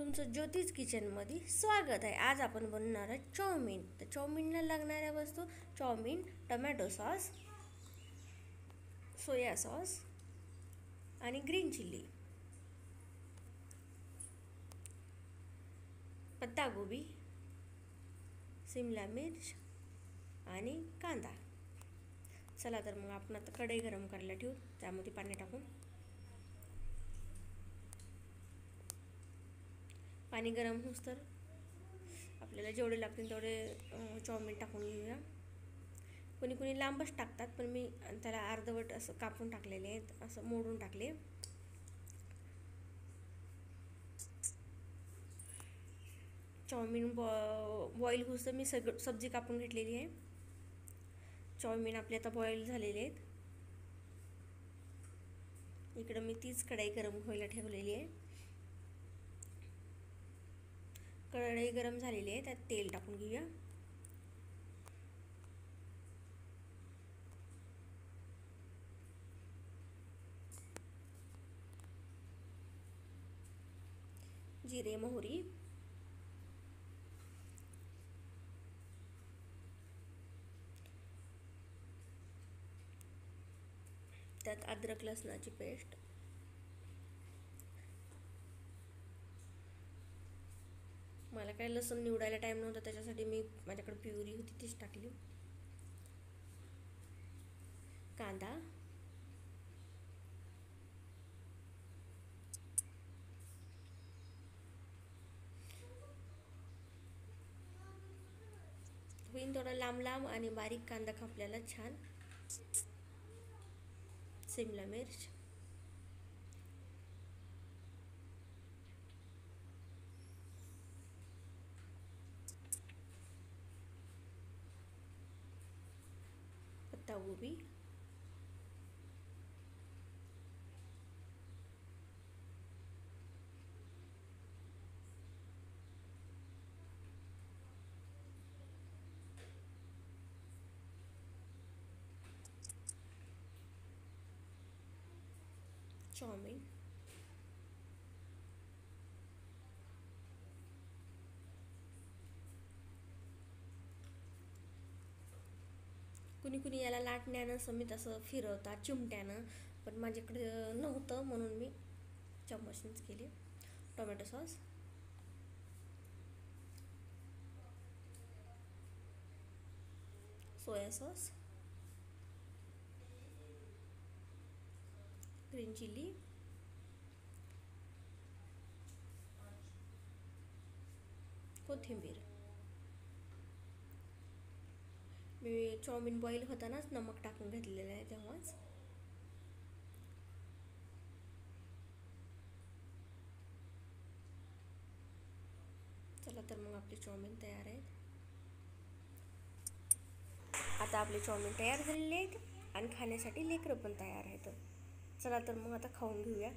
तुमचं ज्योतिष किचनमध्ये स्वागत आहे. आज आपण बनवणार आहे चाऊमिन. तर चाऊमिनला लागणाऱ्या वस्तू: chow mein, tomato sauce, soya sauce आणि ग्रीन चिल्ली, पत्तागोबी, शिमला मिर्च आणि कांदा. चला तर मग आपण आता कढई गरम करायला ठेवू. त्यामध्ये पाणी टाकून पाणी गरम होऊस तर आपल्याला जेवढे लागतील तेवढे चाऊमिन टाकून घेऊया. कोणी कोणी लांबच टाकतात, पण मी त्याला अर्धवट असं कापून टाकलेले आहेत, असं मोडून टाकले. चाऊमिन बॉईल होऊस तर मी सब्जी कापून घेतलेली आहे. चाऊमिन आपले आता बॉईल झालेले आहेत. इकडं मी तीच कढई गरम व्हायला ठेवलेली आहे. कढई गरम झालेली आहे, त्यात तेल टाकून घेऊया. जिरे, मोहरी, त्यात अद्रक लसणाची पेस्ट, मला काय लसूण निवडायला टाईम नव्हता त्याच्यासाठी मी माझ्याकडे प्युरी होती तीच टाकली. कांदा, होईन थोडा लांब लांब आणि बारीक कांदा कापलेला छान. शिमला मिर्च, पत्तागोबी, चाऊमिन, कुणी कुणी याला लाटण्यानं समेत असं फिरवतात चिमट्यानं, पण माझ्याकडे नव्हतं म्हणून मी चम्मचनेच केली. Tomato sauce, soya sauce, green chilli, कोथिंबीर. मी चाऊमिन बॉईल होतानाच नमक टाकून घेतलेलं आहे तेव्हाच. चला तर मग आपले चाऊमिन तयार आहेत. आता आपले चाऊमिन तयार झालेले आहेत आणि खाण्यासाठी लेकरं पण तयार आहेत. चला तर मग आता खाऊन घेऊया.